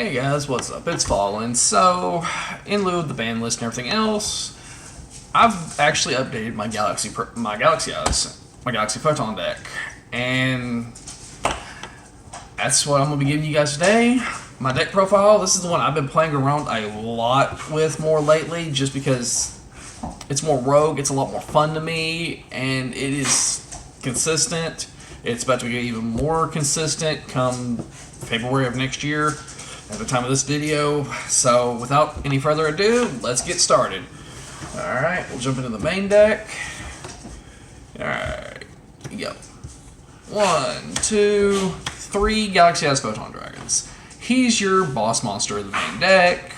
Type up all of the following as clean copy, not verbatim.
Hey guys, what's up? It's Fallen. So, in lieu of the ban list and everything else, I've actually updated my Galaxy Photon deck, and that's what I'm going to be giving you guys today. My deck profile. This is the one I've been playing around a lot with more lately, just because it's more rogue, it's a lot more fun to me, and it is consistent. It's about to get even more consistent come February of next year at the time of this video. So without any further ado, let's get started. Alright, we'll jump into the main deck. Alright, here we go. 1, 2, 3 Galaxy Photon Dragons. He's your boss monster of the main deck.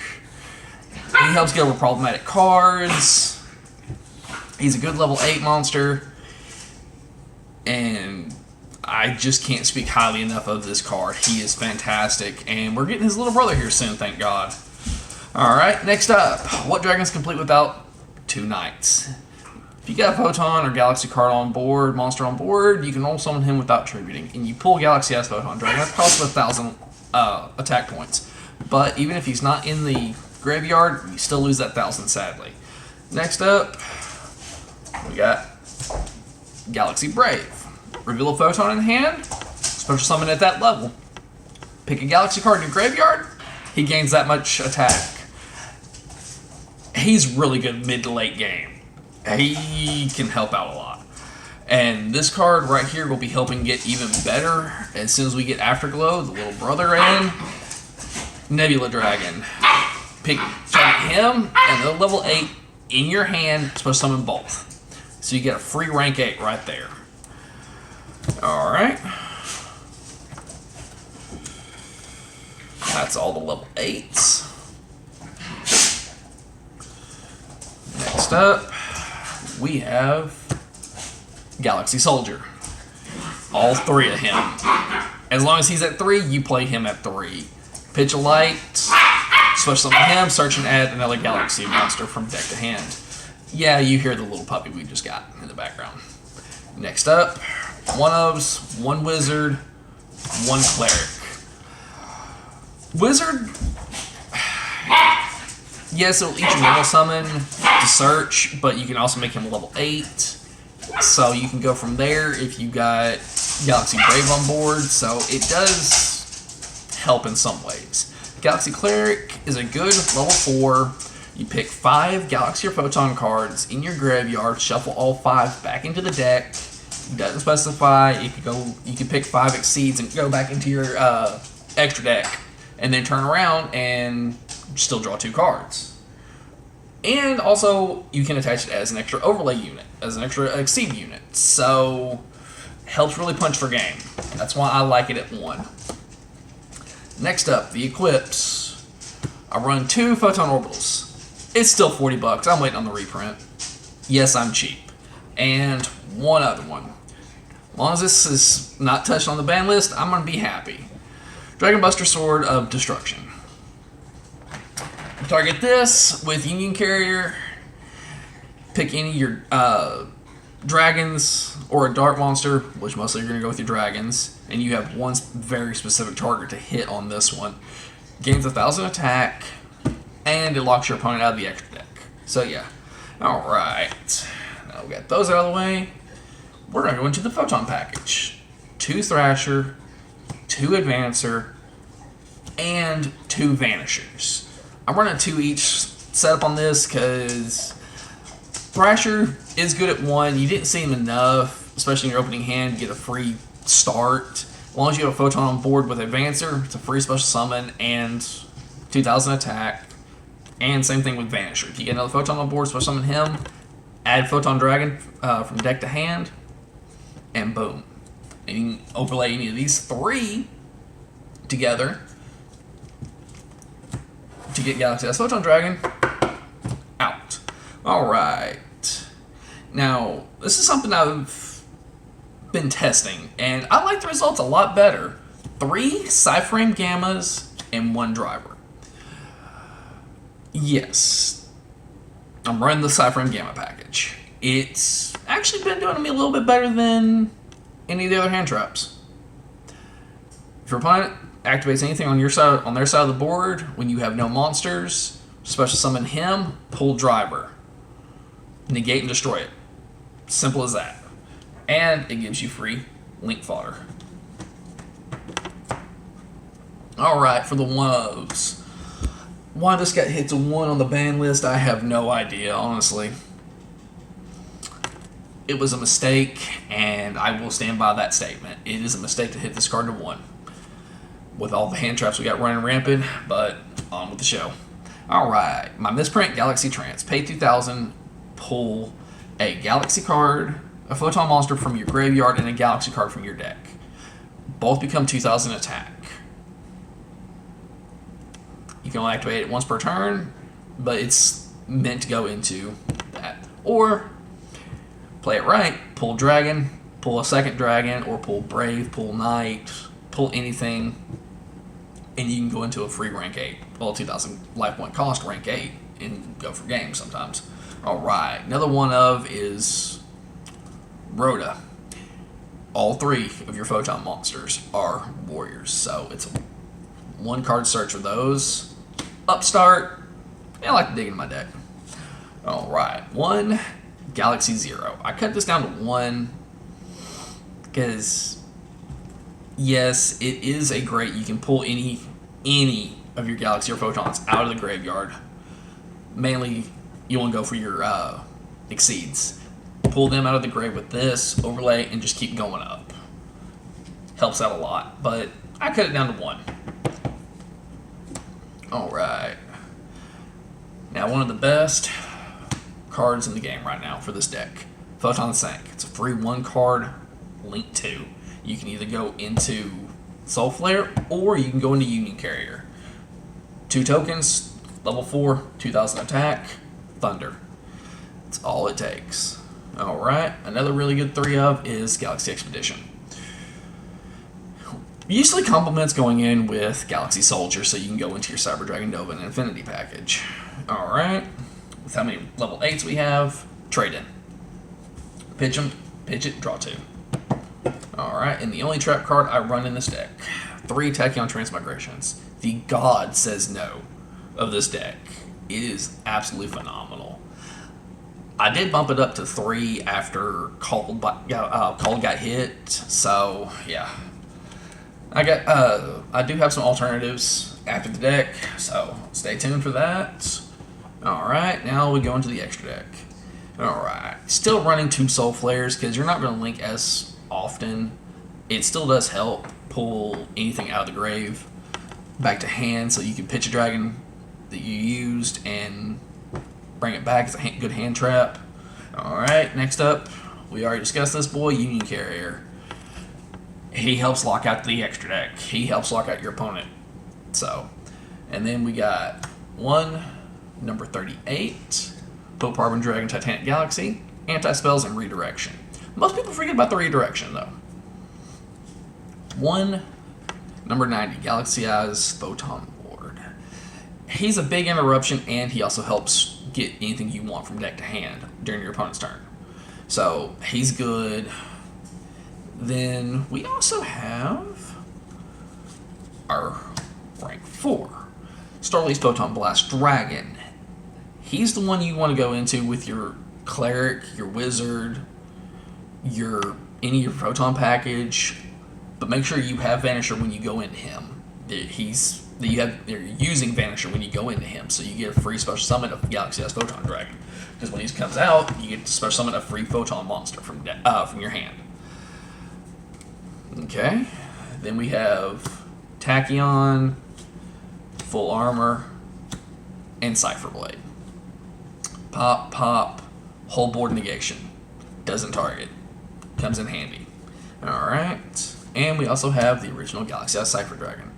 He helps get over problematic cards. He's a good level 8 monster. And I just can't speak highly enough of this card. He is fantastic. And we're getting his little brother here soon, thank God. Alright, next up. What dragons complete without 2 knights? If you got a Photon or Galaxy card on board, monster on board, you can roll summon him without tributing. And you pull Galaxy Photon Dragon. That costs 1,000 attack points. But even if he's not in the graveyard, you still lose that 1,000, sadly. Next up, we got Galaxy Brave. Reveal a Photon in hand, special summon at that level. Pick a Galaxy card in your graveyard, he gains that much attack. He's really good mid to late game. He can help out a lot. And this card right here will be helping get even better as soon as we get Afterglow, the little brother in. Nebula Dragon. Pick him and the level 8 in your hand, supposed to summon both. So you get a free rank 8 right there. Alright. That's all the level 8s. Next up, we have Galaxy Soldier. All 3 of him. As long as he's at 3, you play him at 3. Pitch a light, special summon him, search and add another Galaxy monster from deck to hand. Yeah, you hear the little puppy we just got in the background. Next up, 1 ofs, 1 wizard, 1 cleric. Wizard, yes, it'll eat your normal summon to search, but you can also make him a level 8. So you can go from there if you got Galaxy Brave on board, so it does help in some ways. Galaxy Cleric is a good level 4. You pick 5 Galaxy or Photon cards in your graveyard, shuffle all 5 back into the deck. It doesn't specify. You can pick 5 Exceeds and go back into your extra deck, and then turn around and still draw 2 cards. And also, you can attach it as an extra overlay unit, as an extra Exceed unit. So, helps really punch for game. That's why I like it at 1. Next up, the Eclipse. I run 2 Photon Orbitals. It's still $40. I'm waiting on the reprint. Yes, I'm cheap. And 1 other one. As long as this is not touched on the ban list, I'm going to be happy. Dragon Buster Sword of Destruction. Target this with Union Carrier. Pick any of your dragons or a dart monster, which mostly you're going to go with your dragons. And you have 1 very specific target to hit on this one. Gains 1,000 attack, and it locks your opponent out of the extra deck. So yeah. Alright. Now we got those out of the way. We're going to go into the Photon package. 2 Thrasher, 2 Advancer, and 2 Vanishers. I'm running 2 each setup on this because Thrasher is good at 1. You didn't see him enough, especially in your opening hand, to get a free start. As long as you have a Photon on board with Advancer, it's a free special summon and 2,000 attack. And same thing with Vanisher. If you get another Photon on board, special summon him, add Photon Dragon from deck to hand, and boom. And you can overlay any of these 3 together to get Galaxy Photon Dragon out. Alright. Now, this is something I've been testing, and I like the results a lot better. 3 Cyframe Gammas and 1 Driver. Yes. I'm running the Cyframe Gamma package. It's actually been doing me a little bit better than any of the other hand traps. If your opponent activates anything on your side, on their side of the board when you have no monsters. Special summon him, pull driver. Negate and destroy it. Simple as that. And it gives you free link fodder. Alright, for the 1-0s. Why this got hit to 1 on the ban list, I have no idea, honestly. It was a mistake, and I will stand by that statement. It is a mistake to hit this card to 1. With all the hand traps we got running rampant, but on with the show. Alright, my misprint, Galaxy Trance. Pay 2,000, pull a Galaxy card, a Photon Monster from your graveyard, and a Galaxy card from your deck. Both become 2,000 attack. You can only activate it once per turn, but it's meant to go into that. Or, play it right, pull Dragon, pull a second Dragon, or pull Brave, pull Knight, pull anything, and you can go into a free rank 8. Well, 2,000 life point cost, rank 8, and go for games sometimes. Alright, another one of is Rhoda. All 3 of your Photon monsters are warriors, so it's a 1 card search for those. Upstart, I like to dig into my deck. Alright, 1 Galaxy 0. I cut this down to 1 because, yes, it is a great, you can pull any of your Galaxy or Photons out of the graveyard. Mainly, you want to go for your Exceeds. Pull them out of the grave with this, overlay, and just keep going up. Helps out a lot, but I cut it down to 1. Alright. Now, one of the best cards in the game right now for this deck. Photon Sank. It's a free 1 card, link 2. You can either go into Soul Flare, or you can go into Union Carrier. 2 tokens, level 4, 2,000 attack, Thunder. That's all it takes. Alright, another really good 3 of is Galaxy Expedition. Usually complements going in with Galaxy Soldier, so you can go into your Cyber Dragon Nova and Infinity package. Alright, with how many level 8s we have, trade in. Pitch them, pitch it, draw 2. Alright, and the only trap card I run in this deck, 3 Tachyon Transmigrations. The God says no of this deck. It is absolutely phenomenal. I did bump it up to 3 after Cold got hit, so yeah. I do have some alternatives after the deck, so stay tuned for that. Alright, now we go into the extra deck. Alright, still running 2 Soul Flares because you're not going to link as often. It still does help pull anything out of the grave back to hand, so you can pitch a dragon that you used and bring it back as a good hand trap. Alright, next up, we already discussed this boy, Union Carrier. He helps lock out the extra deck. He helps lock out your opponent. So, and then we got 1, number 38, Pope Harbin Dragon Titanic Galaxy, Anti-Spells, and Redirection. Most people forget about the Redirection, though. 1, number 90, Galaxy Eyes Photon Ward. He's a big interruption, and he also helps get anything you want from deck to hand during your opponent's turn. So, he's good. Then we also have our rank 4, Starly's Photon Blast Dragon. He's the one you want to go into with your Cleric, your Wizard, any of your Photon package, but make sure you have Vanisher when you go into him. You're using Vanisher when you go into him, so you get a free special summon of Galaxy S Photon Dragon. Because when he comes out, you get to special summon a free Photon monster from your hand. Okay, then we have Tachyon, Full Armor, and Cipher Blade. Pop, pop, whole board negation. Doesn't target. Comes in handy. Alright, and we also have the original Galaxy Eyes Cipher Dragon.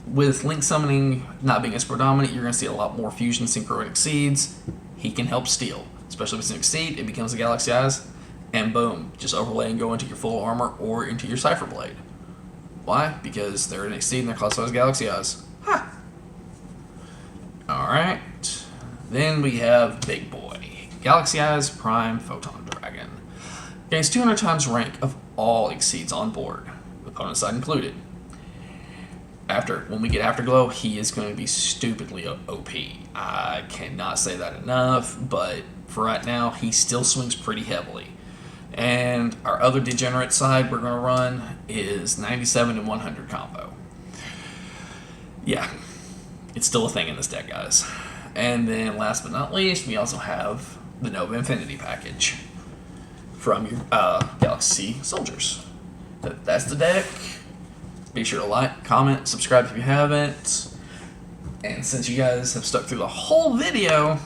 With Link Summoning not being as predominant, you're going to see a lot more Fusion Synchro and Exceeds. He can help steal. Especially if it's an Exceed, it becomes a Galaxy Eyes. And boom, just overlay and go into your Full Armor or into your Cipher Blade. Why? Because they're an Exceed and they're classified as Galaxy Eyes. Ha! Alright. Then we have Big Boy. Galaxy Eyes Prime Photon Dragon. Gains 200 times rank of all Exceeds on board, opponent side included. when we get Afterglow, he is going to be stupidly OP. I cannot say that enough, but for right now, he still swings pretty heavily. And our other degenerate side we're going to run is 97 and 100 combo. Yeah, it's still a thing in this deck, guys. And then last but not least, we also have the Nova Infinity package from your Galaxy Soldiers. That's the deck. Be sure to like, comment, subscribe if you haven't. And since you guys have stuck through the whole video,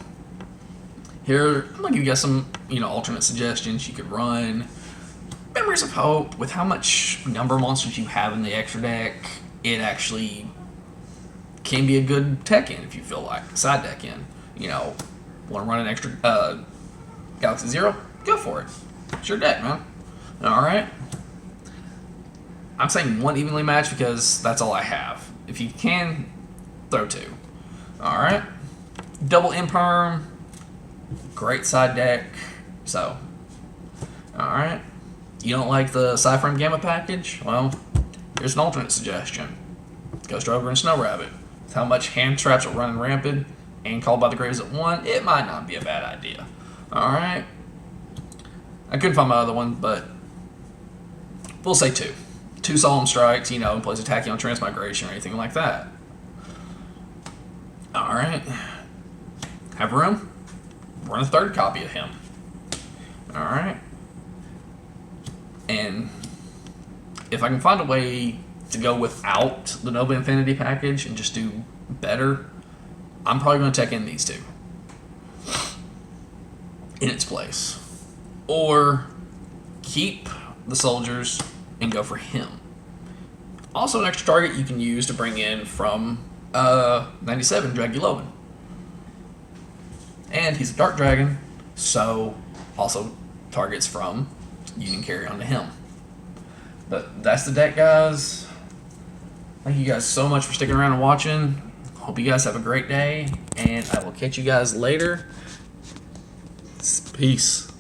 here I'm gonna give you guys some, alternate suggestions you could run. Memories of Hope, with how much number monsters you have in the extra deck, it actually can be a good tech in if you feel like. Side deck in. Want to run an extra Galaxy Zero? Go for it. It's your deck, man. Alright. I'm saying one evenly matched because that's all I have. If you can, throw two. Alright. Double Imperm. Great side deck. So, alright. You don't like the Cypher and Gamma package? Well, here's an alternate suggestion. Ghost Rover and Snow Rabbit. With how much hand traps are running rampant and Called by the Graves at 1, it might not be a bad idea. Alright. I couldn't find my other one, but we'll say two. Two Solemn Strikes, in place of Tachyon Transmigration or anything like that. Alright. Have room? Run a third copy of him. Alright. And if I can find a way to go without the Nova Infinity package and just do better, I'm probably going to tech in these two in its place. Or keep the Soldiers and go for him. Also an extra target you can use to bring in from 97, Dragulovan. And he's a Dark Dragon, so also targets from you can carry on to him. But that's the deck, guys. Thank you guys so much for sticking around and watching. Hope you guys have a great day, and I will catch you guys later. Peace.